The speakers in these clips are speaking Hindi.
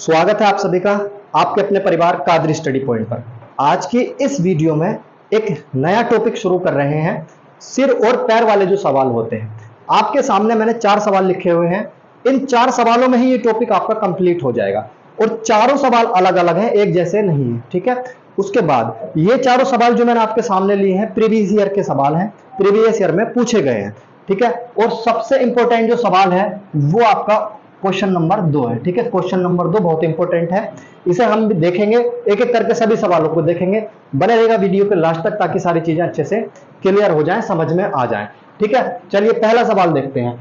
स्वागत है आप सभी का आपके अपने परिवार कादरी स्टडी पॉइंट पर। आज की इस वीडियो में एक नया टॉपिक शुरू कर रहे हैं। सिर और पैर वाले जो सवाल होते हैं, आपके सामने मैंने 4 सवाल लिखे हुए हैं। इन 4 सवालों में ही ये टॉपिक आपका कंप्लीट हो जाएगा और चारों सवाल अलग अलग हैं, एक जैसे नहीं है। ठीक है, उसके बाद ये चारों सवाल जो मैंने आपके सामने लिए हैं प्रीवियस ईयर के सवाल हैं, प्रीवियस ईयर में पूछे गए हैं। ठीक है, और सबसे इंपॉर्टेंट जो सवाल है वो आपका क्वेश्चन नंबर 2 है। ठीक है, क्वेश्चन नंबर 2 बहुत इंपॉर्टेंट है, इसे हम देखेंगे, एक एक करके सभी सवालों को देखेंगे। बने रहेगा वीडियो के लास्ट तक ताकि सारी चीजें अच्छे से क्लियर हो जाएं, समझ में आ जाएं। ठीक है, चलिए पहला सवाल देखते हैं।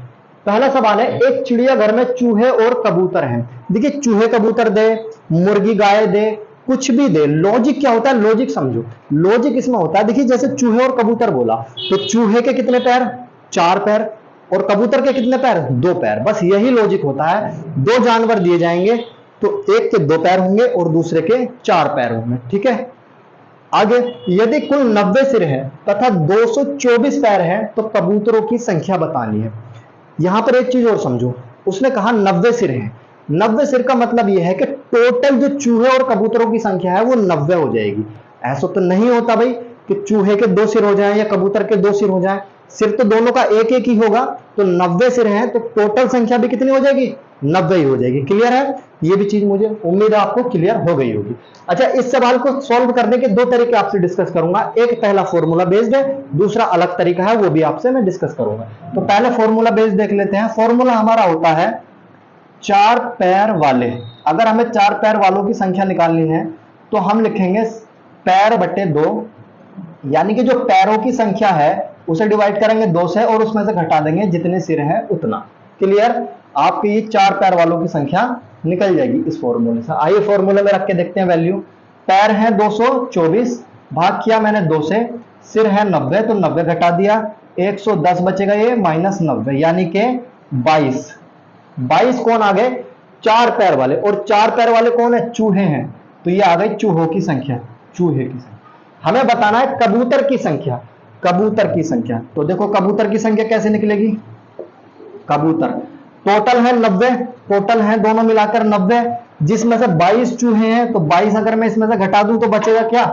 पहला सवाल है, एक चिड़ियाघर में चूहे और कबूतर हैं। देखिए, चूहे कबूतर दे, मुर्गी गाय दे, कुछ भी दे, लॉजिक क्या होता है, लॉजिक समझो। लॉजिक इसमें होता है, देखिए जैसे चूहे और कबूतर बोला तो चूहे के कितने पैर, 4 पैर, और कबूतर के कितने पैर, 2 पैर। बस यही लॉजिक होता है। 2 जानवर दिए जाएंगे तो एक के 2 पैर होंगे और दूसरे के 4 पैर होंगे। ठीक है, आगे, यदि कुल 90 सिर है तथा 224 पैर है तो कबूतरों की संख्या बतानी है। यहां पर एक चीज और समझो, उसने कहा 90 सिर है। 90 सिर का मतलब यह है कि टोटल जो चूहे और कबूतरों की संख्या है वो 90 हो जाएगी। ऐसा तो नहीं होता भाई कि चूहे के 2 सिर हो जाएं या कबूतर के 2 सिर हो जाएं, सिर तो दोनों का एक एक ही होगा। तो 90 सिर हैं तो टोटल संख्या भी कितनी हो जाएगी, 90 ही हो जाएगी। क्लियर है, ये भी चीज मुझे उम्मीद है आपको क्लियर हो गई होगी। अच्छा, इस सवाल को सॉल्व करने के 2 तरीके आपसे डिस्कस करूंगा। एक पहला फॉर्मूला बेस्ड है, दूसरा अलग तरीका है, वो भी आपसे मैं डिस्कस करूंगा। तो पहले फॉर्मूला बेस्ड देख लेते हैं। फॉर्मूला हमारा होता है 4 पैर वाले। अगर हमें 4 पैर वालों की संख्या निकालनी है तो हम लिखेंगे पैर बटे 2, यानी कि जो पैरों की संख्या है उसे डिवाइड करेंगे 2 से और उसमें से घटा देंगे जितने सिर है उतना। क्लियर, आपके ये 4 पैर वालों की संख्या निकल जाएगी इस फॉर्मूले से। आइए फॉर्मूले में रख के देखते हैं वैल्यू। पैर है 224, भाग किया मैंने 2 से, सिर है 90 तो 90 घटा दिया, 110 बचेगा ये माइनस 90 यानी कि 22। 22 कौन आ गए, 4 पैर वाले, और 4 पैर वाले कौन है, चूहे हैं। तो ये आ गई चूहों की संख्या, चूहे की संख्या। हमें बताना है कबूतर की संख्या, कबूतर की संख्या। तो देखो कबूतर की संख्या कैसे निकलेगी। कबूतर टोटल है 90, टोटल है दोनों मिलाकर 90, जिसमें से 22 चूहे हैं तो 22 अगर मैं इसमें से घटा दूं तो बचेगा क्या,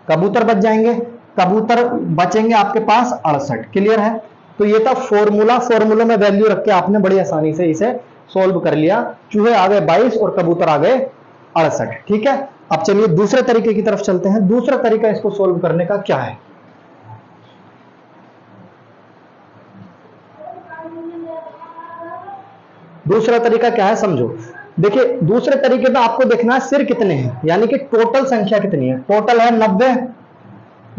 कबूतर बच जाएंगे। कबूतर बचेंगे आपके पास 68। क्लियर है, तो ये था फॉर्मूला। फॉर्मूले में वैल्यू रख के आपने बड़ी आसानी से इसे सोल्व कर लिया। चूहे आ गए 22 और कबूतर आ गए 68। ठीक है, अब चलिए दूसरे तरीके की तरफ चलते हैं। दूसरा तरीका इसको सोल्व करने का क्या है। दूसरा तरीका क्या है समझो। देखिए, दूसरे तरीके में आपको देखना है सिर कितने हैं, यानी कि टोटल संख्या कितनी है। टोटल है 90,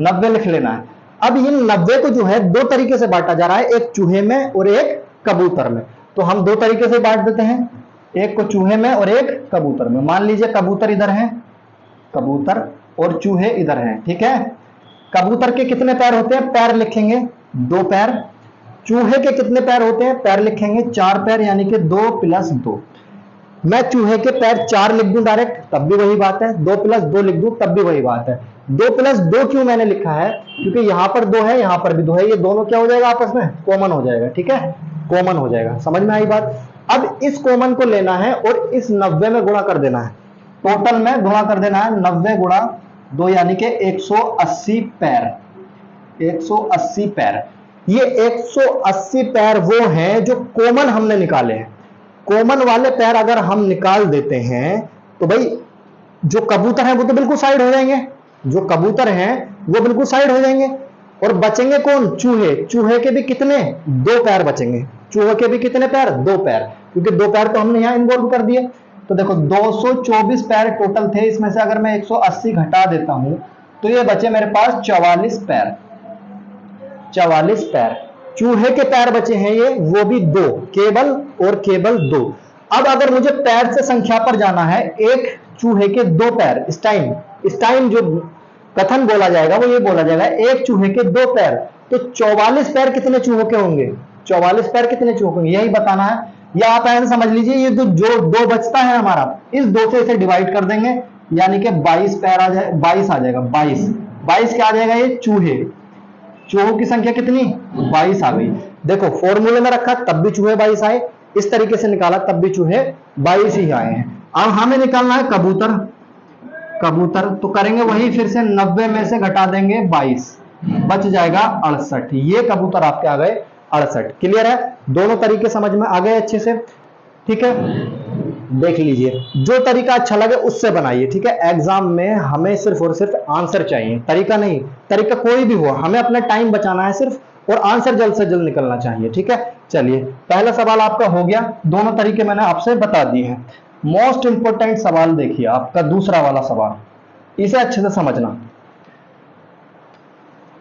90 लिख लेना है। अब इन 90 को जो है 2 तरीके से बांटा जा रहा है, एक चूहे में और एक कबूतर में। तो हम 2 तरीके से बांट देते हैं, एक को चूहे में और एक कबूतर में। मान लीजिए कबूतर इधर है, कबूतर और चूहे इधर हैं। ठीक है, कबूतर के कितने पैर होते हैं, पैर लिखेंगे 2 पैर। चूहे के कितने पैर होते हैं, पैर लिखेंगे 4 पैर, यानी कि 2 + 2। मैं चूहे के पैर 4 लिख दूं डायरेक्ट तब भी वही बात है, 2 + 2 लिख दूं तब भी वही बात है। 2 + 2 क्यों मैंने लिखा है, क्योंकि यहां पर 2 है, यहां पर भी 2 है, ये दोनों क्या हो जाएगा आपस में, कॉमन हो जाएगा। ठीक है, कॉमन हो जाएगा, समझ में आई बात। अब इस कॉमन को लेना है और इस 90 में गुणा कर देना है, टोटल में गुणा कर देना है। 90 × 2 यानी कि 180 पैर, 180 पैर। ये 180 पैर वो हैं जो कॉमन हमने निकाले हैं। कॉमन वाले पैर अगर हम निकाल देते हैं तो भाई जो कबूतर हैं वो तो बिल्कुल साइड हो जाएंगे, जो कबूतर हैं वो बिल्कुल साइड हो जाएंगे, और बचेंगे कौन, चूहे। चूहे के भी कितने, 2 पैर बचेंगे। चूहे के भी कितने पैर, 2 पैर, क्योंकि 2 पैर तो हमने यहां इन्वॉल्व कर दिए। तो देखो 224 पैर टोटल थे, इसमें से अगर मैं 180 घटा देता हूं तो ये बचे मेरे पास 44 पैर, 44 पैर। चूहे के पैर बचे हैं ये, वो भी 2, केवल और केवल 2। अब अगर मुझे पैर से संख्या पर जाना है, एक चूहे के 2 पैर, इस टाइम जो कथन बोला जाएगा वो ये बोला जाएगा एक चूहे के 2 पैर, तो 44 पैर कितने चूहों के होंगे, 44 पैर कितने चूहों के होंगे, यही बताना है। या आप ऐसे समझ लीजिए, ये जो 2 बचता है हमारा, इस 2 से इसे डिवाइड कर देंगे, यानी कि 22 पैर आ जाए, 22 आ जाएगा। 22 क्या आ जाएगा, ये चूहे। चूहों की संख्या कितनी, 22 आ गई। देखो फॉर्मूले में रखा तब भी चूहे 22 आए, इस तरीके से निकाला तब भी चूहे 22 ही आए हैं। अब हमें निकालना है कबूतर। कबूतर तो करेंगे वही, फिर से 90 में से घटा देंगे 22, बच जाएगा 68। ये कबूतर आपके आ गए 68। क्लियर है? दोनों तरीके समझ में आ गए अच्छे से? ठीक है, देख लीजिए, जो तरीका अच्छा लगे उससे बनाइए। ठीक है, एग्जाम में हमें सिर्फ और सिर्फ आंसर चाहिए, तरीका नहीं। तरीका कोई भी हो, हमें अपना टाइम बचाना है सिर्फ, और आंसर जल्द से जल्द निकलना चाहिए। ठीक है, चलिए पहला सवाल आपका हो गया, दोनों तरीके मैंने आपसे बता दिए हैं। मोस्ट इंपोर्टेंट सवाल देखिए आपका दूसरा वाला सवाल, इसे अच्छे से समझना।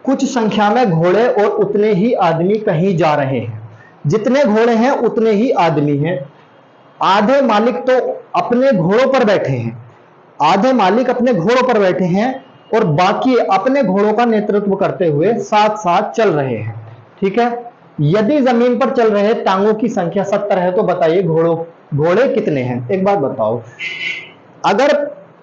कुछ संख्या में घोड़े और उतने ही आदमी कहीं जा रहे हैं। जितने घोड़े हैं उतने ही आदमी हैं। आधे मालिक तो अपने घोड़ों पर बैठे हैं, आधे मालिक अपने घोड़ों पर बैठे हैं और बाकी अपने घोड़ों का नेतृत्व करते हुए साथ साथ चल रहे हैं। ठीक है, यदि जमीन पर चल रहे टांगों की संख्या 70 है तो बताइए घोड़े कितने हैं? एक बात बताओ, अगर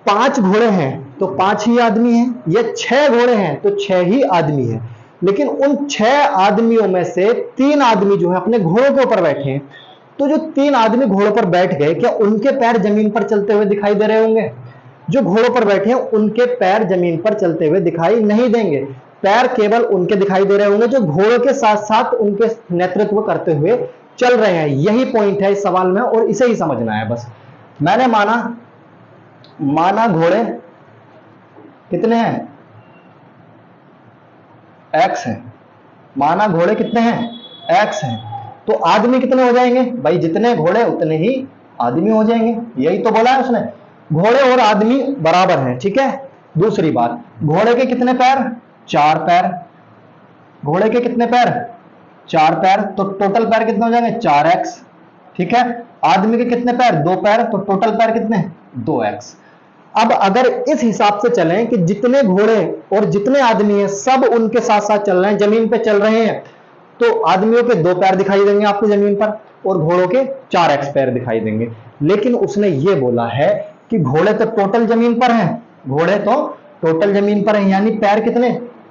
5 घोड़े हैं तो 5 ही आदमी हैं, या 6 घोड़े हैं तो 6 ही आदमी हैं। लेकिन उन 6 आदमियों में से 3 आदमी जो है अपने घोड़ों के ऊपर बैठे हैं, तो जो 3 आदमी घोड़ों पर बैठ गए, क्या उनके पैर जमीन पर चलते हुए दिखाई दे रहे होंगे? जो घोड़ों पर बैठे हैं उनके पैर जमीन पर चलते हुए दिखाई नहीं देंगे। पैर केवल उनके दिखाई दे रहे होंगे जो घोड़ों के साथ साथ उनके नेतृत्व करते हुए चल रहे हैं। यही पॉइंट है इस सवाल में और इसे ही समझना है बस। मैंने माना घोड़े कितने हैं? x है। माना घोड़े कितने हैं? x है। तो आदमी कितने हो जाएंगे भाई? जितने घोड़े उतने ही आदमी हो जाएंगे, यही तो बोला है उसने। घोड़े और आदमी बराबर हैं। ठीक है, दूसरी बात, घोड़े के कितने पैर? 4 पैर। घोड़े के कितने पैर? 4 पैर, तो टोटल पैर कितने हो जाएंगे? 4x। ठीक है, आदमी के कितने पैर? 2 पैर, तो टोटल पैर कितने? 2x। अब अगर इस हिसाब से चलें कि जितने घोड़े और जितने आदमी हैं सब उनके साथ साथ चल रहे हैं, जमीन पे चल रहे हैं, तो आदमियों के 2 पैर दिखाई देंगे आपको जमीन पर और घोड़ों के 4x पैर दिखाई देंगे। लेकिन उसने ये बोला है कि घोड़े तो टोटल जमीन पर हैं, घोड़े तो टोटल जमीन पर हैं, यानी पैर कितने?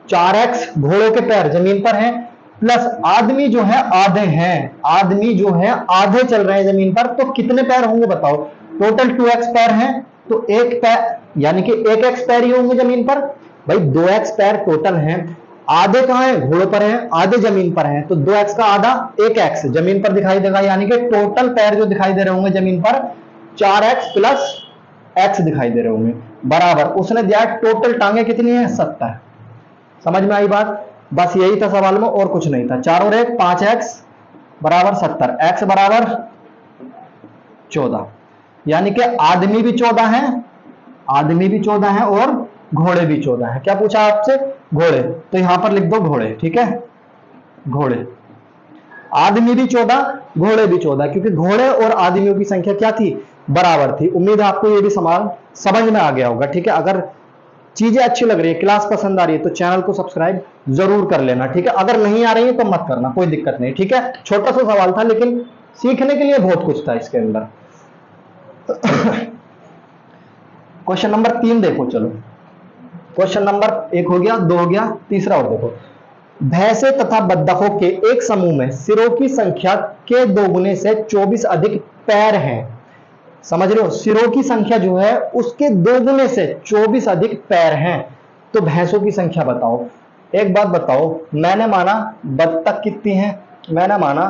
4x घोड़ों के पैर जमीन पर हैं, प्लस आदमी जो है आधे हैं, आदमी जो है आधे चल रहे हैं जमीन पर, तो कितने पैर होंगे बताओ? टोटल 2x पैर हैं, तो एक पैर यानी कि 1x पैर ही होंगे जमीन पर। भाई 2x पैर टोटल हैं, आधे कहां हैं? घोड़ों पर हैं, आधे जमीन पर हैं, तो 2x का आधा 1x जमीन पर दिखाई देगा, यानी कि टोटल पैर जो दिखाई दे रहे होंगे जमीन पर 4x प्लस x दिखाई दे रहे होंगे, बराबर उसने दिया टोटल टांगे कितनी है? 70। समझ में आई बात? बस यही था सवाल में और कुछ नहीं था। 4 और 1 5x बराबर 70, x बराबर 14, यानी कि आदमी भी 14 है, आदमी भी 14 है और घोड़े भी 14 है। क्या पूछा आपसे? घोड़े, तो यहां पर लिख दो घोड़े। ठीक है, घोड़े, आदमी भी 14 घोड़े भी 14, क्योंकि घोड़े और आदमियों की संख्या क्या थी? बराबर थी। उम्मीद है आपको ये भी सवाल समझ में आ गया होगा। ठीक है, अगर चीजें अच्छी लग रही है, क्लास पसंद आ रही है, तो चैनल को सब्सक्राइब जरूर कर लेना। ठीक है, अगर नहीं आ रही है तो मत करना, कोई दिक्कत नहीं। ठीक है, छोटा सा सवाल था लेकिन सीखने के लिए बहुत कुछ था इसके अंदर। क्वेश्चन नंबर 3 देखो, चलो क्वेश्चन नंबर 1 हो गया, 2 हो गया, तीसरा और देखो। भैंसे तथा बत्तखों के एक समूह में सिरों की संख्या के 2 गुने से 24 अधिक पैर हैं। समझ रहे हो? सिरों की संख्या जो है उसके 2 गुने से 24 अधिक पैर हैं, तो भैंसों की संख्या बताओ। एक बात बताओ, मैंने माना बत्तख कितनी है? मैंने माना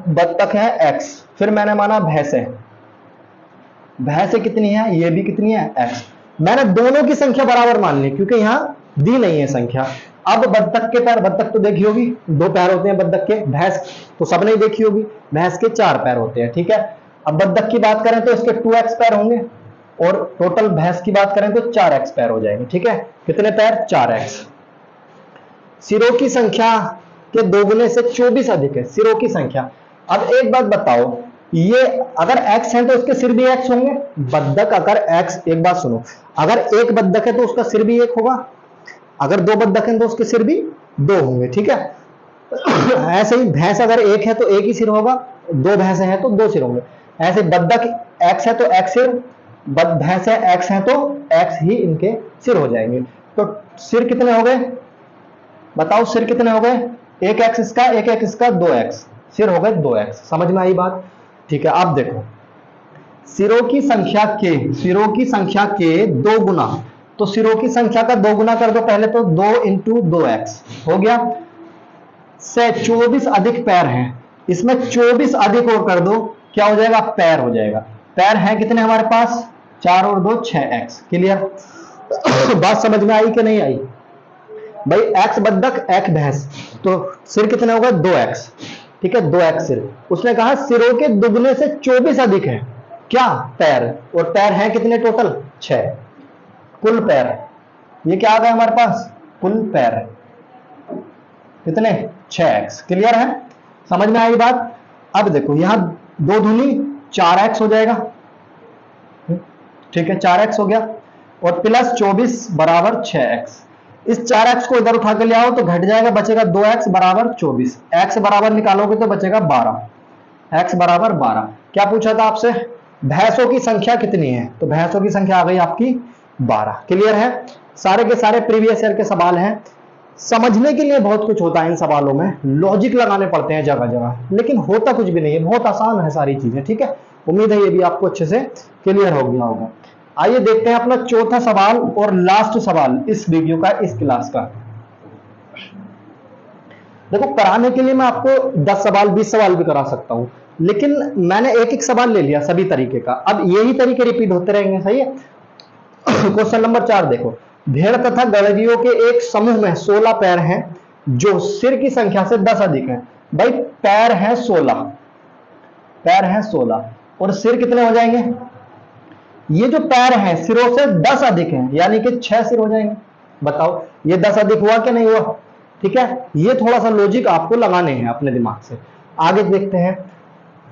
बत्तख है x, फिर मैंने माना भैंसे, भैंसे कितनी है? ये भी कितनी है? x। मैंने दोनों की संख्या बराबर मान ली क्योंकि यहां दी नहीं है संख्या। अब बत्तख के पैर, बत्तख तो देखी होगी, 2 पैर होते हैं बत्तख के, भैंस तो सबने देखी होगी, भैंस के 4 पैर होते हैं। ठीक है, अब बत्तख की बात करें तो इसके 2x पैर होंगे और टोटल भैंस की बात करें तो 4x पैर हो जाएंगे। ठीक है, कितने पैर? 4x। सिरों की संख्या के 2 गुने से 24 अधिक है सिरों की संख्या। अब एक बात बताओ, ये अगर x है तो उसके सिर भी x होंगे। बत्तख अगर x, एक बात सुनो, अगर एक बत्तख है तो उसका सिर भी 1 होगा, अगर 2 बत्तख हैं तो उसके सिर भी 2 होंगे। ठीक है, ऐसे ही भैंस अगर 1 है तो 1 ही सिर होगा, 2 भैंसे हैं तो 2 सिर होंगे। ऐसे बत्तख x है तो x सिर, भैंस है x है तो x ही इनके सिर हो जाएंगे। तो सिर कितने हो गए बताओ? सिर कितने हो गए? 1x इसका, 1x इसका, 2x, सिर हो गए 2x। समझ में आई बात? ठीक है, अब देखो सिरों की संख्या के 2 गुना, तो सिरों की संख्या का 2 गुना कर दो पहले, तो 2 इंटू 2x हो गया, से 24 अधिक पैर हैं, इसमें 24 अधिक और कर दो, क्या हो जाएगा, पैर हो जाएगा। पैर हैं कितने हमारे पास, 4 और 2 6x। क्लियर? बात समझ में आई कि नहीं आई भाई? x बत्तख x भैंस, तो सिर कितने होगा, 2x। ठीक है, 2x सिर। उसने कहा सिरों के दुगने से 24 अधिक है क्या, पैर, और पैर हैं कितने टोटल, 6, कुल पैर। ये क्या आ गया हमारे पास, कुल पैर कितने, 6x। क्लियर है? समझ में आई बात? अब देखो यहां 2 दूनी 4x हो जाएगा, ठीक है, 4x हो गया, और प्लस 24 बराबर 6x। इस 4x को इधर उठा के ले आओ तो घट जाएगा, बचेगा 2x बराबर 24। x बराबर निकालोगे तो बचेगा 12, x बराबर 12। क्या पूछा था आपसे, भैंसों की संख्या कितनी है, तो भैंसों की संख्या आ गई आपकी 12। क्लियर है? सारे के सारे प्रीवियस ईयर के सवाल हैं। समझने के लिए बहुत कुछ होता है इन सवालों में, लॉजिक लगाने पड़ते हैं जगह जगह, लेकिन होता कुछ भी नहीं है, बहुत आसान है सारी चीजें। ठीक है, उम्मीद है ये भी आपको अच्छे से क्लियर हो गया होगा। आइए देखते हैं अपना चौथा सवाल और लास्ट सवाल इस वीडियो का, इस क्लास का। देखो, कराने के लिए मैं आपको 10 सवाल 20 सवाल भी करा सकता हूं, लेकिन मैंने एक एक सवाल ले लिया सभी तरीके का। अब यही तरीके रिपीट होते रहेंगे, सही है? क्वेश्चन नंबर 4 देखो, भेड़ तथा गड़रियों के एक समूह में 16 पैर हैं जो सिर की संख्या से 10 अधिक है। भाई पैर हैं 16, पैर हैं 16 और सिर कितने हो जाएंगे, ये जो पैर हैं सिरों से 10 अधिक हैं, यानी कि 6 सिर हो जाएंगे। बताओ ये 10 अधिक हुआ कि नहीं हुआ? ठीक है, ये थोड़ा सा लॉजिक आपको लगाने हैं अपने दिमाग से। आगे देखते हैं,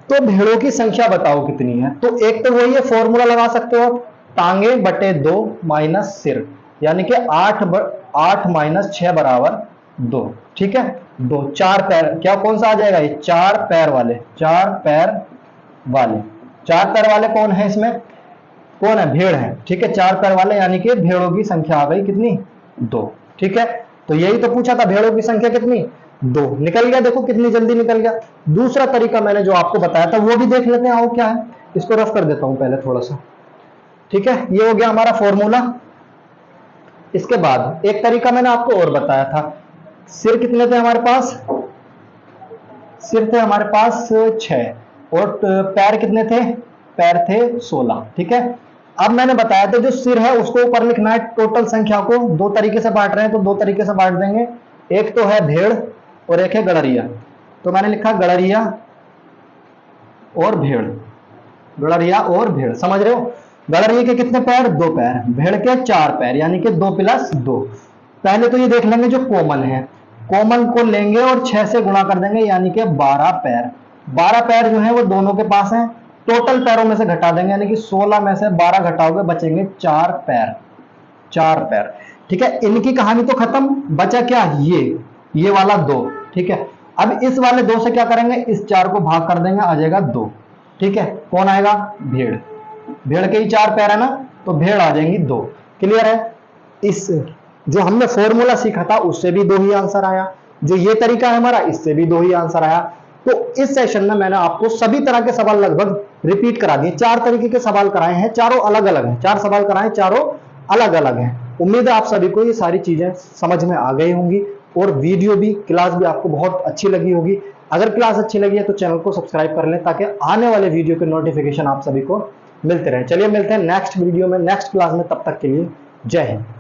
तो भेड़ों की संख्या बताओ कितनी है। तो एक तो वही है, फॉर्मूला लगा सकते हो, टांगे बटे 2 माइनस सिर, यानी कि 8 माइनस 6 बराबर 2। ठीक है, 2 4 पैर, क्या कौन सा आ जाएगा, ये 4 पैर वाले, 4 पैर वाले। 4 पैर वाले कौन है इसमें, कौन है, भेड़ है। ठीक है, 4 पैर वाले, यानी कि भेड़ों की संख्या आ गई कितनी, 2। ठीक है, तो यही तो पूछा था, भेड़ों की संख्या कितनी, 2। निकल गया, देखो कितनी जल्दी निकल गया। दूसरा तरीका मैंने जो आपको बताया था वो भी देख लेते हैं, आओ क्या है। इसको रफ कर देता हूं पहले थोड़ा सा। ठीक है, ये हो गया हमारा फॉर्मूला। इसके बाद एक तरीका मैंने आपको और बताया था, सिर कितने थे हमारे पास, सिर थे हमारे पास 6, और पैर कितने थे, पैर थे 16। ठीक है, अब मैंने बताया था जो सिर है उसको ऊपर लिखना है, टोटल संख्या को 2 तरीके से बांट रहे हैं, तो 2 तरीके से बांट देंगे। एक तो है भेड़ और एक है गड़रिया, तो मैंने लिखा गड़रिया और भेड़, गड़रिया और भेड़। समझ रहे हो, गड़रिया के कितने पैर, 2 पैर, भेड़ के 4 पैर, यानी कि 2 प्लस 2। पहले तो ये देख लेंगे जो कॉमन है, कॉमन को लेंगे और 6 से गुणा कर देंगे, यानी कि 12 पैर। 12 पैर जो है वो दोनों के पास है, टोटल पैरों में से घटा देंगे, यानी कि 16 में से 12 घटाओगे बचेंगे 4 पैर, 4 पैर। ठीक है, इनकी कहानी तो खत्म, बचा क्या, ये वाला 2। ठीक है, अब इस वाले 2 से क्या करेंगे, इस 4 को भाग कर देंगे, आ जाएगा 2। ठीक है, कौन आएगा, भेड़, भेड़ के ही 4 पैर है ना, तो भेड़ आ जाएंगी 2। क्लियर है? इस जो हमने फॉर्मूला सीखा था उससे भी 2 ही आंसर आया, जो ये तरीका है हमारा इससे भी 2 ही आंसर आया। तो इस सेशन में मैंने आपको सभी तरह के सवाल लगभग रिपीट करा दिए, 4 तरीके के सवाल कराए हैं, चारों अलग अलग हैं, 4 सवाल कराए, चारों अलग अलग हैं। उम्मीद है आप सभी को ये सारी चीजें समझ में आ गई होंगी, और वीडियो भी, क्लास भी आपको बहुत अच्छी लगी होगी। अगर क्लास अच्छी लगी है तो चैनल को सब्सक्राइब कर लें, ताकि आने वाले वीडियो के नोटिफिकेशन आप सभी को मिलते रहे। चलिए मिलते हैं नेक्स्ट वीडियो में, नेक्स्ट क्लास में, तब तक के लिए जय हिंद।